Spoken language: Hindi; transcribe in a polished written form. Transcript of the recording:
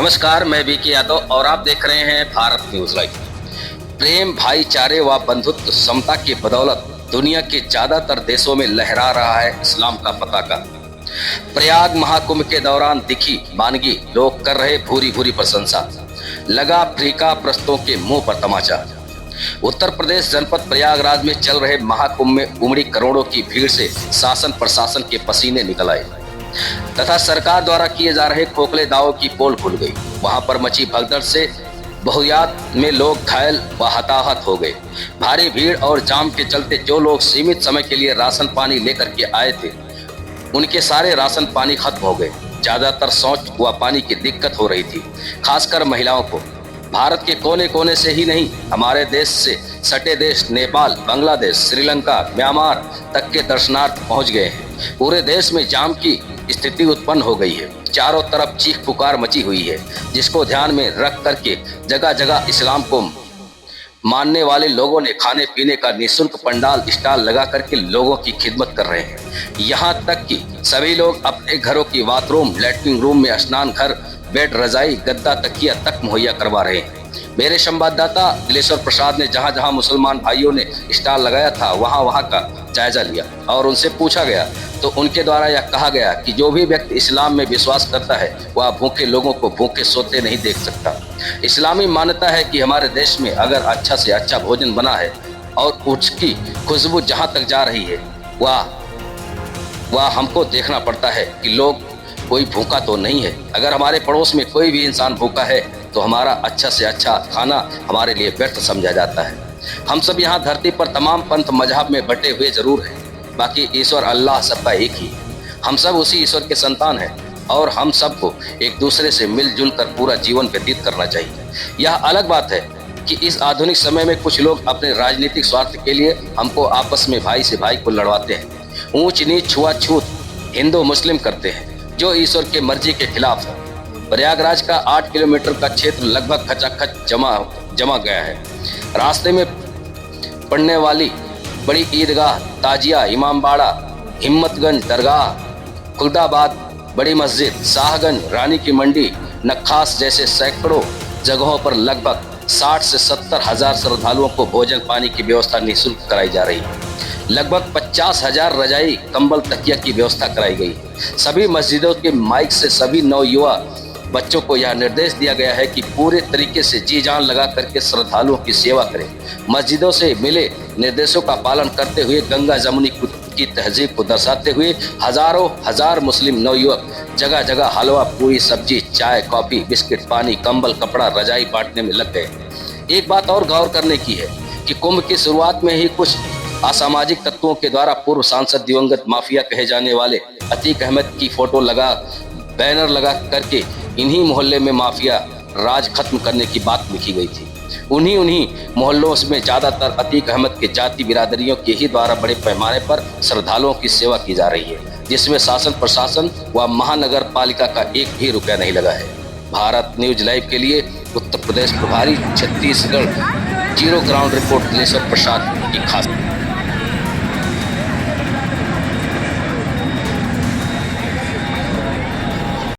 नमस्कार, मैं बीके यादव और आप देख रहे हैं भारत न्यूज लाइव। प्रेम, भाईचारे व बंधुत्व समता की बदौलत दुनिया के ज्यादातर देशों में लहरा रहा है इस्लाम का पताका। प्रयाग महाकुंभ के दौरान दिखी वानगी, लोग कर रहे भूरी भूरी प्रशंसा। लगा अफ्रीका प्रस्तों के मुंह पर तमाचा। उत्तर प्रदेश जनपद प्रयागराज में चल रहे महाकुंभ में उमड़ी करोड़ों की भीड़ से शासन प्रशासन के पसीने निकल आए तथा सरकार द्वारा किए जा रहे खोखले दावों की पोल खुल गई। वहां पर मची भगदड़ से बहुयात में लोग घायल व हताहत हो गए। भारी भीड़ और जाम के चलते जो लोग सीमित समय के लिए राशन पानी लेकर के आए थे, उनके सारे राशन पानी खत्म हो गए। ज्यादातर शौच व पानी की दिक्कत हो रही थी, खासकर महिलाओं को। भारत के कोने कोने से ही नहीं, हमारे देश से सटे देश नेपाल, बांग्लादेश, श्रीलंका, म्यांमार तक के दर्शनार्थ पहुंच गए हैं। पूरे देश में जाम की स्थिति उत्पन्न हो गई है। चारों तरफ चीख पुकार मची हुई है, जिसको ध्यान में रख करके जगह जगह इस्लाम को मानने वाले लोगों ने खाने पीने का निःशुल्क पंडाल स्टॉल लगा करके लोगों की खिदमत कर रहे हैं। यहाँ तक कि सभी लोग अपने घरों की बाथरूम, लैट्रिन रूम में स्नान घर, बेड, रजाई, गद्दा, तकिया तक मुहैया करवा रहे हैं। मेरे संवाददाता दिलेश्वर प्रसाद ने जहां जहां मुसलमान भाइयों ने स्टॉल लगाया था, वहां का जायजा लिया और उनसे पूछा गया तो उनके द्वारा यह कहा गया कि जो भी व्यक्ति इस्लाम में विश्वास करता है वह भूखे लोगों को भूखे सोते नहीं देख सकता। इस्लामी मान्यता है कि हमारे देश में अगर अच्छा से अच्छा भोजन बना है और उसकी खुशबू जहां तक जा रही है वह हमको देखना पड़ता है कि लोग कोई भूखा तो नहीं है। अगर हमारे पड़ोस में कोई भी इंसान भूखा है तो हमारा अच्छा से अच्छा खाना हमारे लिए व्यर्थ समझा जाता है। हम सब यहाँ धरती पर तमाम पंथ मजहब में बटे हुए जरूर हैं, बाकी ईश्वर अल्लाह सबका एक ही है। हम सब उसी ईश्वर के संतान हैं और हम सबको एक दूसरे से मिलजुल कर पूरा जीवन व्यतीत करना चाहिए। यह अलग बात है कि इस आधुनिक समय में कुछ लोग अपने राजनीतिक स्वार्थ के लिए हमको आपस में भाई से भाई को लड़वाते हैं, ऊंच नीच छुआछूत हिंदू मुस्लिम करते हैं, जो ईश्वर के मर्जी के खिलाफ है। प्रयागराज का 8 किलोमीटर का क्षेत्र लगभग खचाखच जमा गया है। रास्ते में पड़ने वाली बड़ी ईदगाह, ताजिया, इमामबाड़ा, हिम्मतगंज दरगाह, खुलदाबाद बड़ी मस्जिद, शाहगंज, रानी की मंडी, नक्खास जैसे सैकड़ों जगहों पर लगभग 60 से 70 हजार श्रद्धालुओं को भोजन पानी की व्यवस्था निःशुल्क कराई जा रही है। लगभग 50,000 रजाई, कंबल, तकिया की व्यवस्था कराई गई है। सभी मस्जिदों के माइक से सभी नवयुवा बच्चों को यह निर्देश दिया गया है कि पूरे तरीके से जी जान लगा करके श्रद्धालुओं की सेवा करें। मस्जिदों से मिले निर्देशों का पालन करते हुए गंगा जमुनी की तहजीब को दर्शाते हुए हजारों हजार मुस्लिम नवयुवक जगह जगह हलवा, पूरी, सब्जी, चाय, कॉफी, बिस्किट, पानी, कंबल, कपड़ा, रजाई बांटने में लग गए। एक बात और गौर करने की है कि कुंभ की शुरुआत में ही कुछ असामाजिक तत्वों के द्वारा पूर्व सांसद दिवंगत माफिया कहे जाने वाले अतीक अहमद की फोटो लगा बैनर लगा करके इन्हीं मोहल्ले में माफिया राज खत्म करने की बात लिखी गई थी। उन्हीं मोहल्लों में ज्यादातर अतीक अहमद के जाति बिरादरियों के ही द्वारा बड़े पैमाने पर श्रद्धालुओं की सेवा की जा रही है, जिसमें शासन प्रशासन व महानगर पालिका का एक भी रुपया नहीं लगा है। भारत न्यूज लाइव के लिए उत्तर प्रदेश प्रभारी Chhattisgarh zero ground report Dileshwar Prasad की खास